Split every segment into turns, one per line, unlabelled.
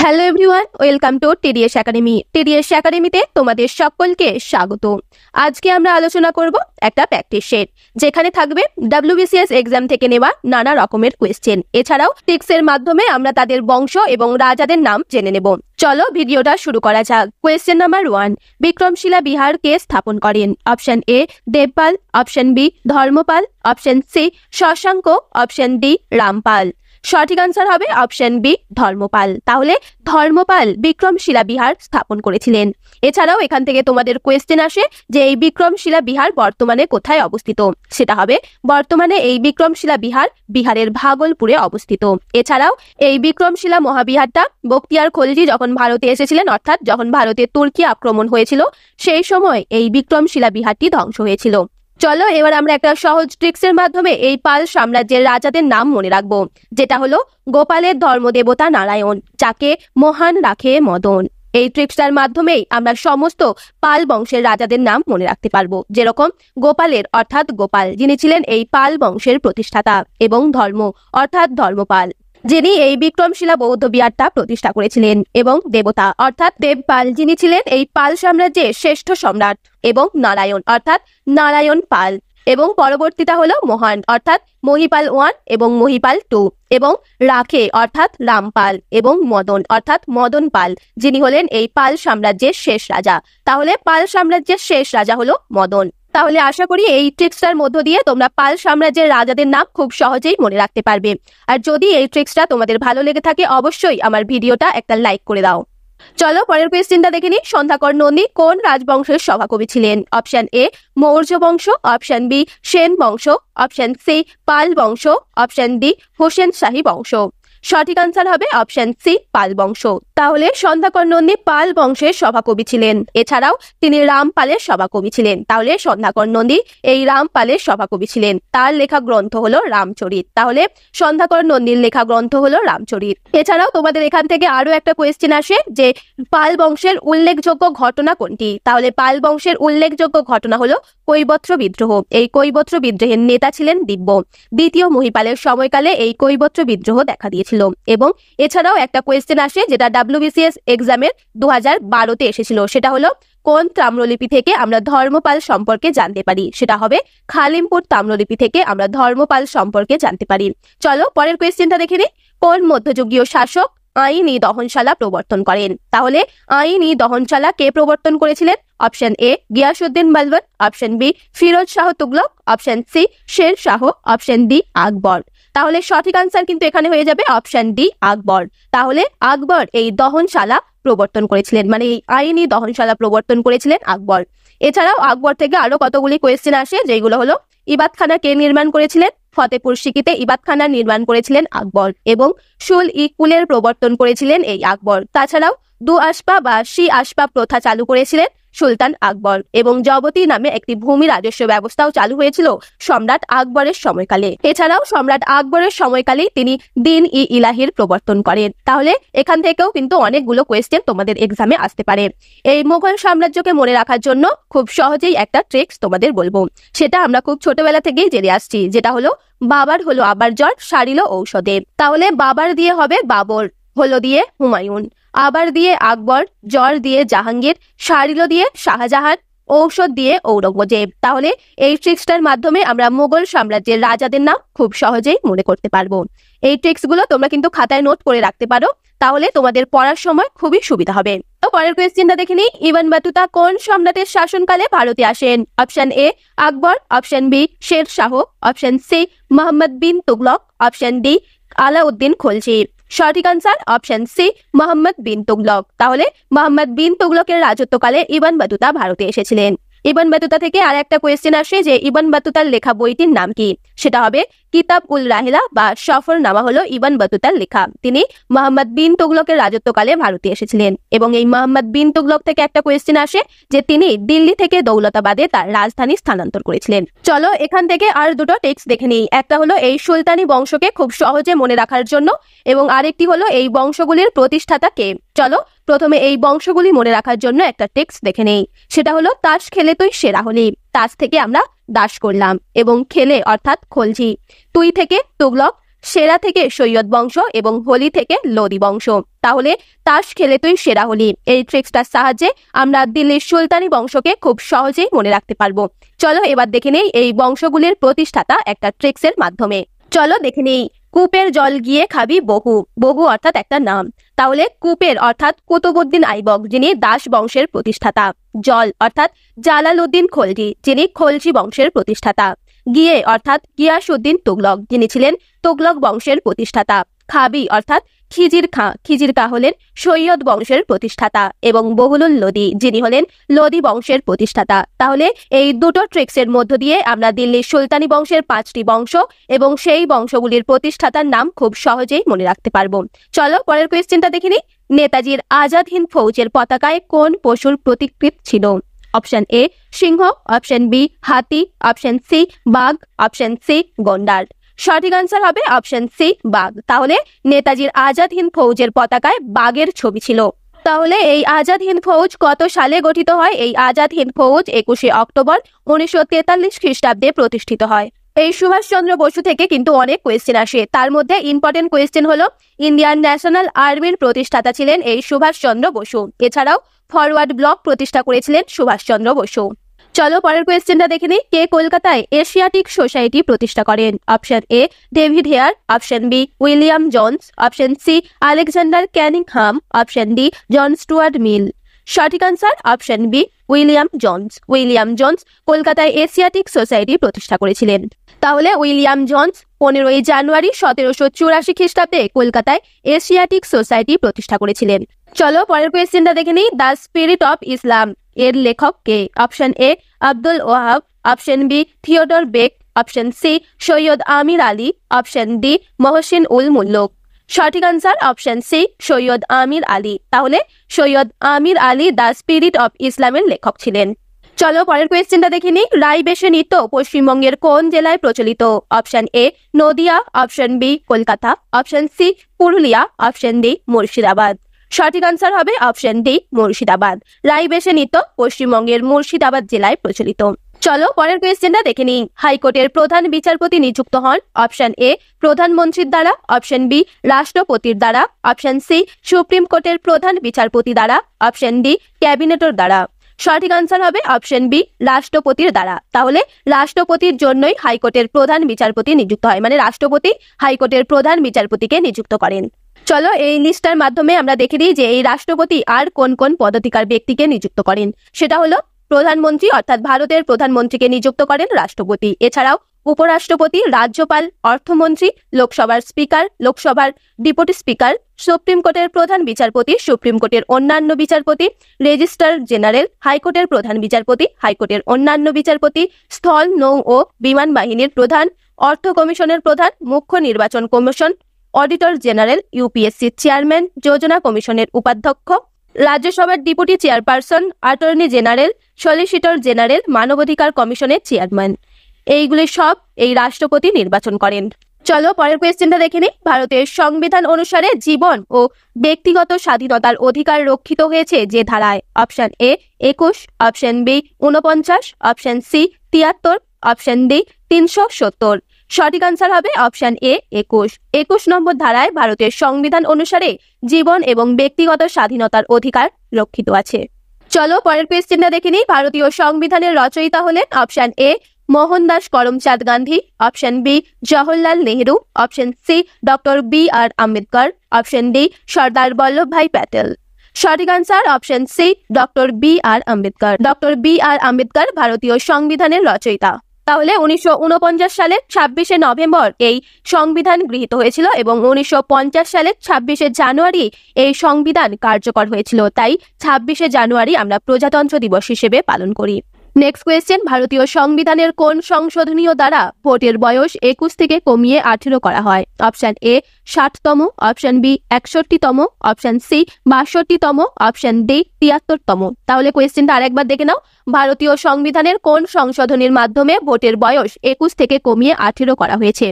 Hello everyone, welcome to TDS academy. TDS একাডেমিতে তোমাদের সকলকে স্বাগত। আজকে আমরা আলোচনা করব একটা প্র্যাকটিস সেট, যেখানে থাকবে ডাব্লিউবিসিএস এক্সাম থেকে নেওয়া নানা রকমের কোয়েশ্চেন। এছাড়াও টিক্সের মাধ্যমে আমরা তাদের বংশ এবং রাজাদের নাম জেনে নেব। চলো ভিডিওটা শুরু করা যাক। কোয়েশ্চেন নাম্বার 1, বিক্রমশিলা বিহার কে স্থাপন করেন? Option A Devapala, option B Dharmapala, option C Shashanka, option D Ramapala. সঠিক আনসার হবে অপশন বি ধর্মপাল। তাহলে ধর্মপাল বিক্রমশিলা বিহার স্থাপন করেছিলেন। এছাড়াও এখান থেকে তোমাদের কোয়েশ্চেন আসে যে এই বিক্রমশিলা বিহার বর্তমানে কোথায় অবস্থিত। সেটা হবে বর্তমানে এই বিক্রমশিলা বিহার বিহারের ভাগলপুরে অবস্থিত। এছাড়াও এই বিক্রমশিলা মহাবিহারটা বখতিয়ার খলজি যখন ভারতে এসেছিলেন, অর্থাৎ যখন ভারতে তুর্কি আক্রমণ হয়েছিল, সেই সময় এই বিক্রমশিলা বিহারটি ধ্বংস হয়েছিল। চলো এবার আমরা একটা সহজ ট্রিক্সের মাধ্যমে এই পাল সাম্রাজ্যের রাজাদের নাম মনে রাখবো, যেটা হলো গোপালের ধর্মদেবতা নারায়ণ, যাকে মহান রাখে মদন। এই ট্রিক্সটার মাধ্যমেই আমরা সমস্ত পাল বংশের রাজাদের নাম মনে রাখতে পারবো। যেরকম গোপালের অর্থাৎ গোপাল, যিনি ছিলেন এই পাল বংশের প্রতিষ্ঠাতা, এবং ধর্ম অর্থাৎ ধর্মপাল, যিনি এই বিক্রমশিলা বৌদ্ধ বিহারটা প্রতিষ্ঠা করেছিলেন, এবং দেবতা অর্থাৎ দেবপাল, যিনি ছিলেন এই পাল সাম্রাজ্যের শ্রেষ্ঠ সম্রাট, এবং নারায়ণ অর্থাৎ নারায়ণ পাল, এবং পরবর্তীটা হলো মহান অর্থাৎ মহিপাল 1 এবং মহিপাল 2, এবং রাখে অর্থাৎ রামপাল, এবং মদন অর্থাৎ মদন পাল, যিনি হলেন এই পাল সাম্রাজ্যের শেষ রাজা। তাহলে পাল সাম্রাজ্যের শেষ রাজা হলো মদন। তাহলে আশা করি এই ট্রিক্সটার মধ্য দিয়ে তোমরা পাল সাম্রাজ্যের রাজাদের নাম খুব সহজেই মনে রাখতে পারবে। আর যদি এই ট্রিক্সটা তোমাদের ভালো লেগে থাকে, অবশ্যই আমার ভিডিওটা একটা লাইক করে দাও। চলো পরের কোয়েশ্চেনটা দেখে নিই। সন্ধ্যাকর নন্দী কোন রাজবংশের সভাকবি ছিলেন? অপশন এ মৌর্য বংশ, অপশন বি সেন বংশ, অপশন সি পাল বংশ, অপশন ডি হোসেন শাহী বংশ। সঠিক আনসার হবে অপশন সি পাল বংশ। তাহলে সন্ধ্যাকর নন্দী পাল বংশের সভাকবি ছিলেন। এছাড়াও তিনি রামপালের সভাকবি ছিলেন। তাহলে সন্ধ্যাকর নন্দী এই রামপালের সভাকবি ছিলেন। তার লেখা গ্রন্থ হলো রামচরিত। তাহলে সন্ধ্যাকর নন্দীর লেখা গ্রন্থ হলো রামচরিত। এছাড়াও তোমাদের এখান থেকে আরো একটা কোয়েশ্চেন আসে যে পাল বংশের উল্লেখযোগ্য ঘটনা কোনটি? তাহলে পাল বংশের উল্লেখযোগ্য ঘটনা হলো কৈবত্র বিদ্রোহ। এই কৈবত্র বিদ্রোহের নেতা ছিলেন দিব্য। দ্বিতীয় মহিপালের সময়কালে এই কৈবত্র বিদ্রোহ দেখা দিয়েছিল। এবং এছাড়াও একটা কোয়েশ্চেন আসে যেটা ডাব্লিউবিসিএস এক্সামের 2012-তে এসেছিল, সেটা হলো কোন তাম্রলিপি থেকে আমরা ধর্মপাল সম্পর্কে জানতে পারি? সেটা হবে খালিমপুর তাম্রলিপি থেকে আমরা ধর্মপাল সম্পর্কে জানতে পারি। চলো পরের কোয়েশ্চেনটা দেখে নিই। কোন মধ্যযুগীয় শাসক আইনি দহনশালা প্রবর্তন করেন? তাহলে আইনি দহনশালা কে প্রবর্তন করেছিলেন? Option A Ghiyasuddin Balban, option B Firoz Shah Tughlaq, option C Sher Shah, option D Akbar. তাহলে সঠিক আনসার কিন্তু এখানে হয়ে যাবে অপশন ডি আকবর। তাহলে আকবর এই দহনশালা প্রবর্তন করেছিলেন, মানে এই আইনি দহনশালা প্রবর্তন করেছিলেন আকবর। এছাড়াও আকবর থেকে আরো কতগুলি কোয়েশ্চেন আসে, যেগুলো হলো ইবাদখানা কে নির্মাণ করেছিলেন? ফতেপুর সিকিতে ইবাদখানা নির্মাণ করেছিলেন আকবর, এবং শুল ই কুলের প্রবর্তন করেছিলেন এই আকবর। তাছাড়াও দু আসপা বা শি আসপা প্রথা চালু করেছিলেন সুলতান আকবর, এবং জবতী নামে একটি ভূমি রাজস্ব ব্যবস্থাও চালু হয়েছিল সম্রাট আকবরের সময়কালে। এছাড়াও সম্রাট আকবরের সময়কালেই তিনি দিন ই ইলাহির প্রবর্তন করেন। তাহলে এখান থেকেও কিন্তু অনেকগুলো কোয়েশ্চেন তোমাদের এক্সামে আসতে পারে। এই মোগল সাম্রাজ্যকে মনে রাখার জন্য খুব সহজেই একটা ট্রিক্স তোমাদের বলবো, সেটা আমরা খুব ছোটবেলা থেকেই জেনে আসছি, যেটা হলো বাবার হলো আবার জ্বর, সারিল ঔষধে। তাহলে বাবার দিয়ে হবে বাবর, হলো দিয়ে হুমায়ুন, আবার দিয়ে আকবর, জ্বর দিয়ে জাহাঙ্গীর, সারিল দিয়ে শাহজাহান, ঔষধ দিয়ে ঔরঙ্গজেব। তাহলে এই ট্রিক্সটার মাধ্যমে আমরা মুঘল সাম্রাজ্যের রাজাদের নাম খুব সহজেই মনে করতে পারবো। এই ট্রিক্সগুলো তোমরা কিন্তু খাতায় নোট করে রাখতে পারো, তাহলে তোমাদের পড়ার সময় খুবই সুবিধা হবে। তো পরের কোয়েশ্চেনটা দেখে নিই। ইবন বতুতা কোন সম্রাটের শাসনকালে ভারতে আসেন? Option A Akbar, option B Sher Shah, option C Muhammad bin Tughlaq, option D Alauddin Khalji. সঠিক answer option C Muhammad bin Tughlaq. তাহলে মোহাম্মদ বিন তুগলকের রাজত্বকালে ইবন বতুতা ভারতে এসেছিলেন। ইবন বতুতা থেকে আর একটা কোয়েশ্চেন আসে যে ইবন বতুতার লেখা বইটির নাম কি? সেটা হবে কিতাব উল রাহিলা বা সফরনামা, হলো ইবন বতুতার লেখা। তিনি মোহাম্মদ বিন তুগলকের রাজত্বকালে ভারতে এসেছিলেন। এবং এই মোহাম্মদ বিন তুগলক থেকে একটা কোয়েশ্চেন আসে যে তিনি দিল্লি থেকে দৌলতাবাদে তার রাজধানী স্থানান্তর করেছিলেন। চলো এখান থেকে আর দুটো টেক্সট দেখে নিই। একটা হলো এই সুলতানি বংশকে খুব সহজে মনে রাখার জন্য, এবং আরেকটি হলো এই বংশগুলির প্রতিষ্ঠাতা কে। চলো প্রথমে এই বংশগুলি মনে রাখার জন্য একটা টেক্সট দেখে নেই। সেটা হলো তাস খেলে তুই সেরা হলি। তাস থেকে আমরা দাস করলাম, এবং খেলে অর্থাৎ খলজি। তুই থেকে তুগলক, সেরা থেকে সৈয়দ বংশ এবং হলি থেকে লোদি বংশ। তাহলে তাস খেলে তুই সেরা হলি, এই ট্রিক্সটার সাহায্যে আমরা দিল্লির সুলতানি বংশকে খুব সহজেই মনে রাখতে পারবো। চলো এবার দেখে নেই এই বংশগুলির প্রতিষ্ঠাতা একটা ট্রিক্সের মাধ্যমে। চলো দেখে নেই। কূপের জল গিয়ে খাবি বহু, বহু অর্থাৎ একটা নাম। তাহলে কূপের অর্থাৎ কুতুবউদ্দিন আইবক, যিনি দাস বংশের প্রতিষ্ঠাতা। জল অর্থাৎ জালালউদ্দিন খলজি, যিনি খলজি বংশের প্রতিষ্ঠাতা। গিয়ে অর্থাৎ গিয়াসউদ্দিন তুগলক, যিনি ছিলেন তুগলক বংশের প্রতিষ্ঠাতা। খাবি অর্থাৎ খিজির খাঁ, খিজির খাঁ হলেন সৈয়দ বংশের প্রতিষ্ঠাতা। এবং বহুলুল লোদি, যিনি হলেন লোদি বংশের প্রতিষ্ঠাতা। তাহলে এই দুটো ট্রিক্সের মধ্য দিয়ে আমরা দিল্লির সুলতানি বংশের 5টি বংশ এবং সেই বংশগুলির প্রতিষ্ঠাতার নাম খুব সহজেই মনে রাখতে পারবো। চলো পরের কোয়েশ্চেনটা দেখে নিই। নেতাজির আজাদ হিন্দ ফৌজের পতাকায় কোন পশুর প্রতীকৃত ছিল? অপশন এ সিংহ, অপশন বি হাতি, অপশন সি বাঘ, অপশন সি গন্ডার। সঠিক আনসার হবে অপশন সি বাঘ। তাহলে নেতাজির আজাদ হিন্দ ফৌজের পতাকায় বাঘের ছবি ছিল। তাহলে এই আজাদ হিন্দ ফৌজ কত সালে গঠিত হয়? এই আজাদ হিন্দ ফৌজ 21শে অক্টোবর 1943 খ্রিস্টাব্দে প্রতিষ্ঠিত হয়। এই সুভাষচন্দ্র বসু থেকে কিন্তু অনেক কোয়েশ্চেন আসে, তার মধ্যে ইম্পর্টেন্ট কোয়েশ্চেন হলো ইন্ডিয়ান ন্যাশনাল আর্মির প্রতিষ্ঠাতা ছিলেন এই সুভাষচন্দ্র বসু। এছাড়াও ফরওয়ার্ড ব্লক প্রতিষ্ঠা করেছিলেন সুভাষচন্দ্র বসু। চলো পরের কোয়েশ্চেনটা দেখে নিই। কে কলকাতায় এশিয়াটিক সোসাইটি প্রতিষ্ঠা করেন? Option A David Hare, option B William Jones, option C Alexander Cunningham, option D John Stuart Mill. সঠিক answer option B William Jones. William Jones কলকাতায় এশিয়াটিক সোসাইটি প্রতিষ্ঠা করেছিলেন। তাহলে উইলিয়াম জোন্স 15ই জানুয়ারি 1784 খ্রিস্টাব্দে কলকাতায় এশিয়াটিক সোসাইটি প্রতিষ্ঠা করেছিলেন। চলো পরের কোয়েশ্চেনটা দেখে নিই। দ্য স্পিরিট অফ ইসলাম এর লেখক কে? Option A Abdul Wahab, option B Theodore Beck, option C Syed Amir Ali, option D Mohsin ul Mulk. সঠিক answer option C Syed Amir Ali. তাহলে Syed Amir Ali the spirit of ইসলামের লেখক ছিলেন। চলো পরের কোয়েশ্চেনটা দেখে নিই। রাইবেশে নৃত্য পশ্চিমবঙ্গের কোন জেলায় প্রচলিত? Option A Nadia, option B Kolkata, option C Purulia, option D Murshidabad. সঠিক আনসার হবে অপশন ডি মুর্শিদাবাদ। রাইবেশে নৃত্য পশ্চিমবঙ্গের মুর্শিদাবাদ জেলায় প্রচলিত। চলো পরের কোয়েশ্চেনটা দেখে নিই। হাইকোর্টের প্রধান বিচারপতি নিযুক্ত হন অপশন এ প্রধানমন্ত্রীর দ্বারা, অপশন বি রাষ্ট্রপতির দ্বারা, অপশন সি সুপ্রিম কোর্টের প্রধান বিচারপতি দ্বারা, অপশন ডি ক্যাবিনেটের দ্বারা। সঠিক আনসার হবে অপশন বি রাষ্ট্রপতির দ্বারা। তাহলে রাষ্ট্রপতির জন্যই হাইকোর্টের প্রধান বিচারপতি নিযুক্ত হয়, মানে রাষ্ট্রপতি হাইকোর্টের প্রধান বিচারপতিকে নিযুক্ত করেন। চলো এই লিস্টার মাধ্যমে আমরা দেখে দিই যে এই রাষ্ট্রপতি আর কোন কোন পদাধিকার ব্যক্তিকে নিযুক্ত করেন। সেটা হলো প্রধানমন্ত্রী অর্থাৎ ভারতের প্রধানমন্ত্রীকে নিযুক্ত করেন রাষ্ট্রপতি। এছাড়াও উপরাষ্ট্রপতি, রাজ্যপাল, অর্থমন্ত্রী, লোকসভার স্পিকার, লোকসভার ডেপুটি স্পিকার, সুপ্রিম কোর্টের প্রধান বিচারপতি, সুপ্রিম কোর্টের অন্যান্য বিচারপতি, রেজিস্ট্রার জেনারেল, হাইকোর্টের প্রধান বিচারপতি, হাইকোর্টের অন্যান্য বিচারপতি, স্থল, নৌ ও বিমান বাহিনীর প্রধান, অর্থ কমিশনের প্রধান, মুখ্য নির্বাচন commission, auditor general, UPSC chairman, যোজনা কমিশনের উপাধ্যক্ষ, রাজ্যসভার deputy chairperson, attorney general, solicitor general, মানবাধিকার কমিশনের চেয়ারম্যান। এইগুলি সব এই রাষ্ট্রপতি নির্বাচন করেন। চলো পরের কোয়েশ্চেনটা দেখে নিই। ভারতের সংবিধান অনুসারে জীবন ও ব্যক্তিগত স্বাধীনতার অধিকার রক্ষিত হয়েছে যে ধারায়? Option A 21, option B 49, option C 73, option D 370। সঠিক আনসার হবে অপশন এ 21। 21 নম্বর ধারায় ভারতের সংবিধান অনুসারে জীবন এবং ব্যক্তিগত স্বাধীনতার অধিকার রক্ষিত আছে। চলো পরের কোয়েশ্চেনটা দেখে নিই। ভারতীয় সংবিধানের রচয়িতা হলেন option A Mohandas Karamchand Gandhi, option B Jawaharlal Nehru, option C doctor B R. Ambedkar, option D Sardar Vallabhbhai Patel. সঠিক answer option C doctor B R. Ambedkar. Doctor B R. Ambedkar ভারতীয় সংবিধানের রচয়িতা। তাহলে 1949 সালের 26শে নভেম্বর এই সংবিধান গৃহীত হয়েছিল এবং 1950 সালের 26শে জানুয়ারি এই সংবিধান কার্যকর হয়েছিল। তাই 26শে জানুয়ারি আমরা প্রজাতন্ত্র দিবস হিসেবে পালন করি। Next question. ভারতীয় সংবিধানের কোন সংশোধনীয় দ্বারা ভোটের বয়স 21 থেকে কমিয়ে 18 করা হয়? অপশন এ 60তম, অপশন বি 61তম, অপশন সি 62তম, অপশন ডি 73তম। তাহলে কোয়েশ্চেনটা আরেকবার দেখে নাও। ভারতীয় সংবিধানের কোন সংশোধনীর মাধ্যমে ভোটের বয়স 21 থেকে কমিয়ে 18 করা হয়েছে?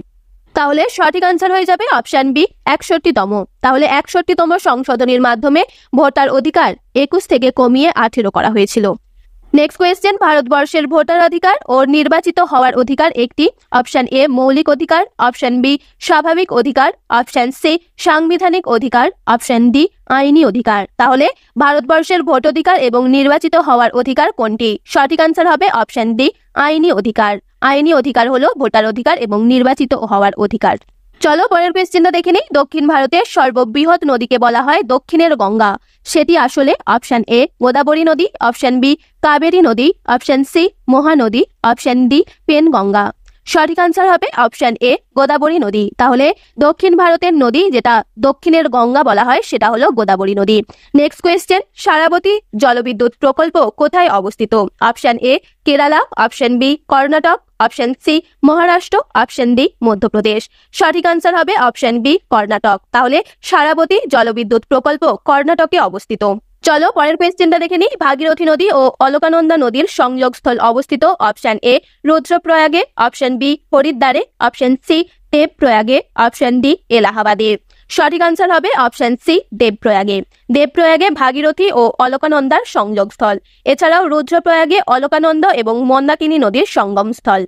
তাহলে সঠিক আনসার হয়ে যাবে অপশন বি 61তম। তাহলে 61তম সংশোধনীর মাধ্যমে ভোটার অধিকার 21 থেকে কমিয়ে 18 করা হয়েছিল। নেক্সট কোয়েশ্চেন, ভারতবর্ষের ভোটার অধিকার ও নির্বাচিত হওয়ার অধিকার একটি। অপশন এ মৌলিক অধিকার, অপশন বি স্বাভাবিক অধিকার, অপশন সি সাংবিধানিক অধিকার, অপশন ডি আইনি অধিকার। তাহলে ভারতবর্ষের ভোট অধিকার এবং নির্বাচিত হওয়ার অধিকার কোনটি? সঠিক আনসার হবে অপশন ডি আইনি অধিকার। আইনি অধিকার হলো ভোটার অধিকার এবং নির্বাচিত হওয়ার অধিকার। চলো পরের কোয়েশ্চেনটা দেখে নিই। দক্ষিণ ভারতের সর্ববৃহৎ নদীকে বলা হয় দক্ষিণের গঙ্গা, সেটি আসলে? অপশন এ গোদাবরী নদী, অপশন বি কাবেরী নদী, option C Mahanadi, option D Penganga. সঠিক আনসার হবে অপশন এ গোদাবরী নদী। তাহলে দক্ষিণ ভারতের নদী যেটা দক্ষিণের গঙ্গা বলা হয় সেটা হলো গোদাবরী নদী। নেক্সট কোয়েশ্চেন, সারাবতী জলবিদ্যুৎ প্রকল্প কোথায় অবস্থিত? Option A Kerala, option B Karnataka, option C Maharashtra, option D Madhya Pradesh. সঠিক আনসার হবে অপশন বি কর্ণাটক। তাহলে সারাবতী জলবিদ্যুৎ প্রকল্প কর্ণাটকে অবস্থিত। চলো পরের কোয়েশ্চেনটা দেখে নিই। ভাগীরথী নদী ও অলকানন্দা নদীর সংযোগস্থল অবস্থিত। অপশন এ রুদ্রপ্রয়াগে, অপশন বি হরিদ্বারে, অপশন সি দেবপ্রয়াগে, অপশন ডি এলাহাবাদে। সঠিক আনসার হবে অপশন সি দেবপ্রয়াগে। দেবপ্রয়াগে ভাগীরথী ও অলকানন্দার সংযোগস্থল। এছাড়াও রুদ্রপ্রয়াগে অলকানন্দ এবং মন্দাকিনী নদীর সঙ্গমস্থল।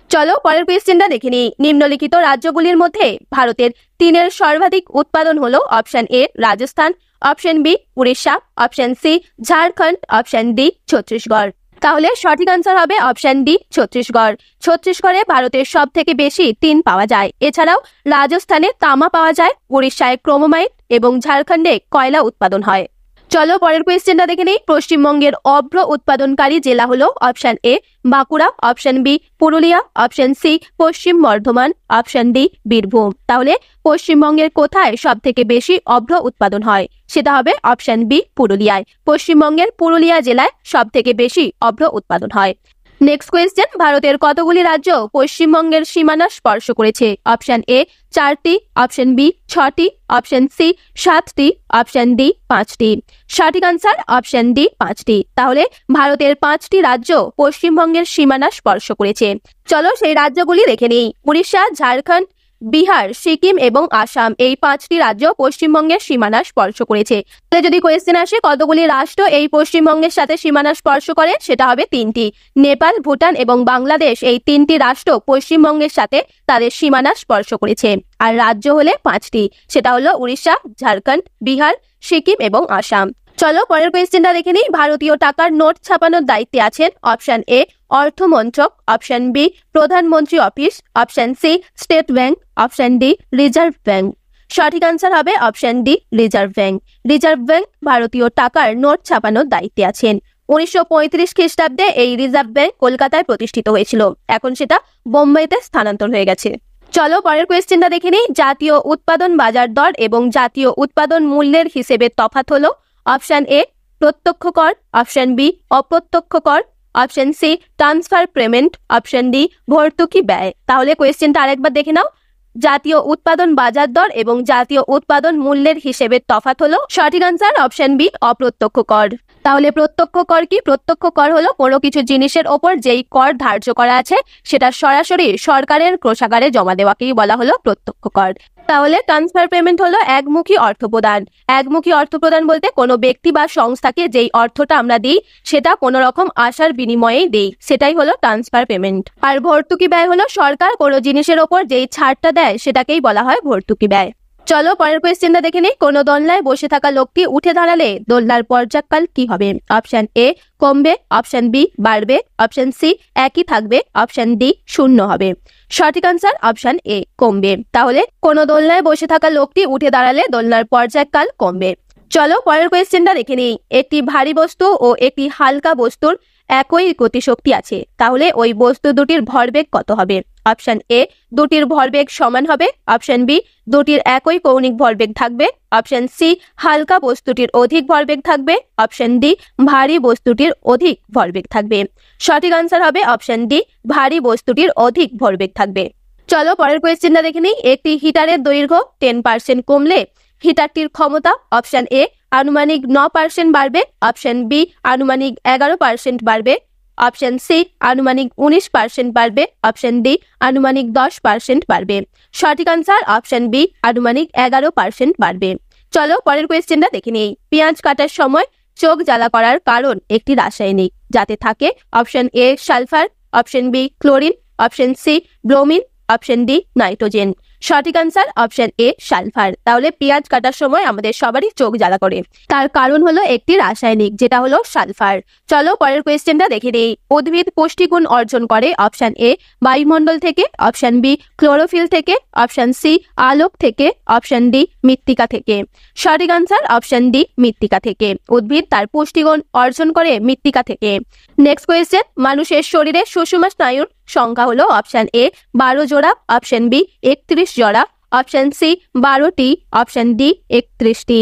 চলো পরের কোয়েশ্চেনটা দেখে নিই। নিম্নলিখিত রাজ্যগুলির মধ্যে ভারতের টিনের সর্বাধিক উৎপাদন হলো? Option A Rajasthan, option B Orissa, option C Jharkhand, option D Chhattisgarh. তাহলে সঠিক আনসার হবে অপশন ডি ছত্তিশগড়। ছত্তিশগড়ে ভারতের সব থেকে বেশি টিন পাওয়া যায়। এছাড়াও রাজস্থানে তামা পাওয়া যায়, উড়িষ্যায় ক্রোমোমাইট এবং ঝাড়খণ্ডে কয়লা উৎপাদন হয়। চলো পরের কোয়েশ্চেনটা দেখে নিই। পশ্চিমবঙ্গের অভ্র উৎপাদনকারী জেলা হলো? Option A Bankura, option B Purulia, option C Paschim Bardhaman, option D Birbhum. তাহলে পশ্চিমবঙ্গের কোথায় সব থেকে বেশি অভ্র উৎপাদন হয়? সেটা হবে অপশন বি পুরুলিয়ায়। পশ্চিমবঙ্গের পুরুলিয়া জেলায় সব থেকে বেশি অভ্র উৎপাদন হয়। নেক্সট কোয়েশ্চেন, ভারতের কতগুলি রাজ্য পশ্চিমবঙ্গের সীমানা স্পর্শ করেছে? অপশন এ 4টি, অপশন বি 6টি, অপশন সি 7টি, অপশন ডি 5টি। সঠিক আনসার অপশন ডি 5টি। তাহলে ভারতের 5টি রাজ্য পশ্চিমবঙ্গের সীমানা স্পর্শ করেছে। চলো সেই রাজ্যগুলি দেখে নিই। উড়িষ্যা, ঝাড়খণ্ড, বিহার, সিকিম এবং আসাম, এই 5টি রাজ্য পশ্চিমবঙ্গের সীমানা স্পর্শ করেছে। তাহলে যদি কোয়েশ্চেন আসে কতগুলি রাষ্ট্র এই পশ্চিমবঙ্গের সাথে সীমানা স্পর্শ করে, সেটা হবে 3টি। নেপাল, ভুটান এবং বাংলাদেশ, এই 3টি রাষ্ট্র পশ্চিমবঙ্গের সাথে তাদের সীমানা স্পর্শ করেছে। আর রাজ্য হলে 5টি, সেটা হলো উড়িষ্যা, ঝাড়খণ্ড, বিহার, সিকিম এবং আসাম। চলো পরের কোয়েশ্চেনটা দেখে নিই। ভারতীয় টাকার নোট ছাপানোর দায়িত্বে আছেন? অপশন এ অর্থ মন্ত্রক, অপশন বি প্রধানমন্ত্রী office, option C state bank, option D reserve bank. সঠিক আনসার হবে option D reserve bank. Reserve bank ভারতীয় টাকার নোট ছাপানোর দায়িত্বে আছেন। 1935 খ্রিস্টাব্দে এই রিজার্ভ ব্যাংক কলকাতায় প্রতিষ্ঠিত হয়েছিল। এখন সেটা বোম্বাইতে স্থানান্তর হয়ে গেছে। চলো পরের কোয়েশ্চেনটা দেখে নিই। জাতীয় উৎপাদন বাজার দর এবং জাতীয় উৎপাদন মূল্যের হিসেবে তফাৎ হলো? অপশন এ প্রত্যক্ষ কর, অপশন বি অপ্রত্যক্ষ কর, option C transfer payment, option D ভর্তুকি ব্যয়। তাহলে কোয়েশ্চেনটা আরেকবার দেখে নাও। জাতীয় উৎপাদন বাজার দর এবং জাতীয় উৎপাদন মূল্যের হিসেবে তফাৎ হলো? সঠিক আনসার অপশন বি অপ্রত্যক্ষ কর। তাহলে প্রত্যক্ষ কর কি? প্রত্যক্ষ কর হলো কোনো কিছু জিনিসের ওপর যেই কর ধার্য করা আছে সেটা সরাসরি সরকারের কোষাগারে জমা দেওয়াকেই বলা হলো প্রত্যক্ষ কর। তাহলে ট্রান্সফার পেমেন্ট হলো একমুখী অর্থ প্রদান। একমুখী অর্থ প্রদান বলতে কোনো ব্যক্তি বা সংস্থাকে যেই অর্থটা আমরা দিই সেটা কোনো রকম আশার বিনিময়েই দেই, সেটাই হলো ট্রান্সফার পেমেন্ট। আর ভর্তুকি ব্যয় হলো সরকার কোনো জিনিসের ওপর যেই ছাড়টা দেয় সেটাকেই বলা হয় ভর্তুকি ব্যয়। চলো পরের কোয়েশ্চেনটা দেখে নিই। কোনো দোলনায় বসে থাকা লোকটি উঠে দাঁড়ালে দোলনার পর্যায়কাল কি হবে? অপশন এ কমবে, অপশন বি বাড়বে, অপশন সি একই থাকবে, অপশন ডি শূন্য হবে। সঠিক আনসার অপশন এ কমবে। তাহলে কোনো দোলনায় বসে থাকা লোকটি উঠে দাঁড়ালে দোলনার পর্যায়কাল কমবে। চলো পরের কোয়েশ্চেনটা দেখে নিই। একটি ভারী বস্তু ও একটি হালকা বস্তুর একই গতিশক্তি আছে, তাহলে ওই বস্তু দুটির ভরবেগ কত হবে? অপশন এ দুটির ভরবেগ সমান হবে, অপশন বি দুটির একই কৌণিক ভরবেগ থাকবে, অপশন সি হালকা বস্তুটির অধিক ভরবেগ থাকবে, অপশন ডি ভারী বস্তুটির অধিক ভরবেগ থাকবে। সঠিক আনসার হবে অপশন ডি ভারী বস্তুটির অধিক ভরবেগ থাকবে। চলো পরের কোয়েশ্চেনটা দেখে নিই। একটি হিটারের দৈর্ঘ্য 10% কমলে হিটারটির ক্ষমতা? অপশন এ আনুমানিক 9% বাড়বে, অপশন বি আনুমানিক 11% বাড়বে, অপশন সি আনুমানিক 19% বাড়বে, অপশন ডি আনুমানিক 10% বাড়বে। সঠিক আনসার অপশন বি আনুমানিক 11% বাড়বে। চলো পরের কোয়েশ্চেনটা দেখে নিই। পেঁয়াজ কাটার সময় চোখ জ্বালা করার কারণ একটি রাসায়নিক, যাতে থাকে option A sulphur, option B chlorine, option C bromine, option D nitrogen. সঠিক আনসার অপশন এ সালফার। তাহলে পেঁয়াজ কাটার সময় আমাদের সবারই চোখ জ্বালা করে, তার কারণ হলো একটি রাসায়নিক, যেটা হলো সালফার। চলো পরের কোয়েশ্চেনটা দেখে নেই। উদ্ভিদ পুষ্টিগুণ অর্জন করে অপশন এ বায়ুমণ্ডল থেকে, অপশন বি ক্লোরোফিল থেকে, অপশন সি আলোক থেকে, অপশন ডি মৃত্তিকা থেকে। সঠিক আনসার অপশন ডি মৃত্তিকা থেকে। উদ্ভিদ তার পুষ্টিগুণ অর্জন করে মৃত্তিকা থেকে। নেক্সট কোয়েশ্চেন, মানুষের শরীরে সুষুম্না স্নায়ুর সংখ্যা হলো অপশন এ 12 জোড়া, অপশন বি 31 জোড়া, অপশন সি 12টি, অপশন ডি 31টি।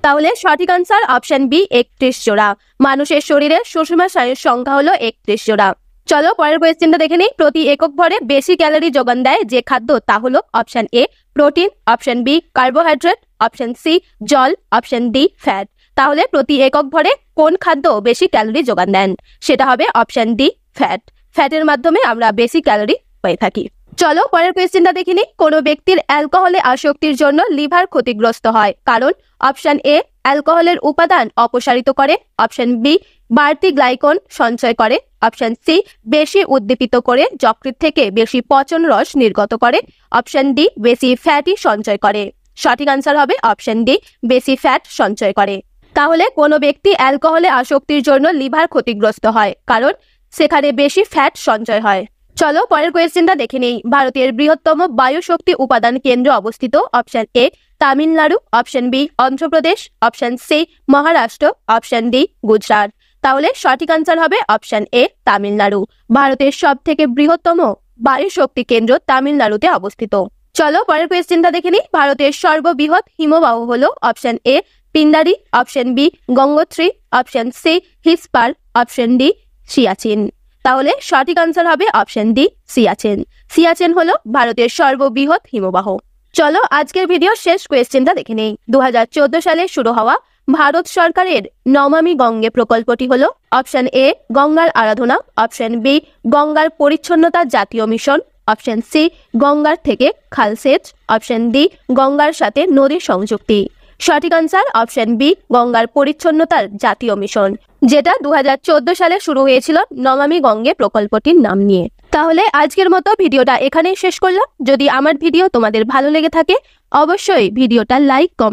তাহলে সঠিক আনসার অপশন বি 31 জোড়া। মানুষের শরীরে সুষুম্না স্নায়ুর সংখ্যা হলো 31 জোড়া। চলো পরের কোয়েশ্চেনটা দেখে নিই। প্রতি একক ভরে বেশি ক্যালোরি যোগান দেয় যে খাদ্য, তা হলো option A protein, option B carbohydrate, option C জল, অপশন ডি ফ্যাট। তাহলে প্রতি একক ভরে কোন খাদ্য বেশি ক্যালোরি যোগান দেন? সেটা হবে অপশন ডি ফ্যাট। ফ্যাটের মাধ্যমে আমরা বেশি ক্যালোরি পেয়ে থাকি। চলো পরের কোয়েশ্চেনটা দেখে নিই। কোনো ব্যক্তির অ্যালকোহলে আসক্তির জন্য লিভার ক্ষতিগ্রস্ত হয়, কারণ অপশন এ অ্যালকোহলের উপাদান অপসারিত করে, অপশন বি বাড়তি গ্লাইকন সঞ্চয় করে, অপশন সি বেশি উদ্দীপিত করে যকৃৎ থেকে বেশি পচন রস নির্গত করে, অপশন ডি বেশি ফ্যাটই সঞ্চয় করে। সঠিক আনসার হবে অপশন ডি বেশি ফ্যাট সঞ্চয় করে। তাহলে কোনো ব্যক্তি অ্যালকোহলে আসক্তির জন্য লিভার ক্ষতিগ্রস্ত হয়, কারণ সেখানে বেশি ফ্যাট সঞ্চয় হয়। চলো পরের কোয়েশ্চেনটা দেখে নেই। ভারতের বৃহত্তম বায়ু শক্তি উপাদান কেন্দ্র অবস্থিত option A Tamil Nadu, option B Andhra Pradesh, option C Maharashtra, option D Gujarat. তাহলে সঠিক আনসার হবে অপশন এ তামিলনাড়ু। ভারতের সব থেকে বৃহত্তম বায়ু শক্তি কেন্দ্র তামিলনাড়ুতে অবস্থিত। চলো পরের কোয়েশ্চেনটা দেখে নিই। ভারতের সর্ববৃহৎ হিমবাহ হলো option A Pindari, option B Gangotri, option C Hispar, option D Siachen. তাহলে সঠিক আনসার হবে অপশন ডি সিয়াচেন। সিয়াচেন হলো ভারতের সর্ববৃহৎ হিমবাহ। চলো আজকের ভিডিও শেষ কোয়েশ্চেনটা দেখে নেই। 2014 সালে শুরু হওয়া ভারত সরকারের নমামি গঙ্গে প্রকল্পটি হলো অপশন এ গঙ্গার আরাধনা, অপশন বি গঙ্গার পরিচ্ছন্নতা জাতীয় মিশন, অপশন সি গঙ্গার থেকে খালসেচ, অপশন ডি গঙ্গার সাথে নদীর সংযুক্তি। সঠিক আনসার অপশন বি গঙ্গার পরিচ্ছন্নতার জাতীয় মিশন, যেটা 2014 সালে শুরু হয়েছিল নমামি গঙ্গে প্রকল্পটির নাম নিয়ে। তাহলে আজকের মতো ভিডিওটা এখানেই শেষ করলাম। যদি আমার ভিডিও তোমাদের ভালো লেগে থাকে অবশ্যই ভিডিওটা লাইক, কমেন্ট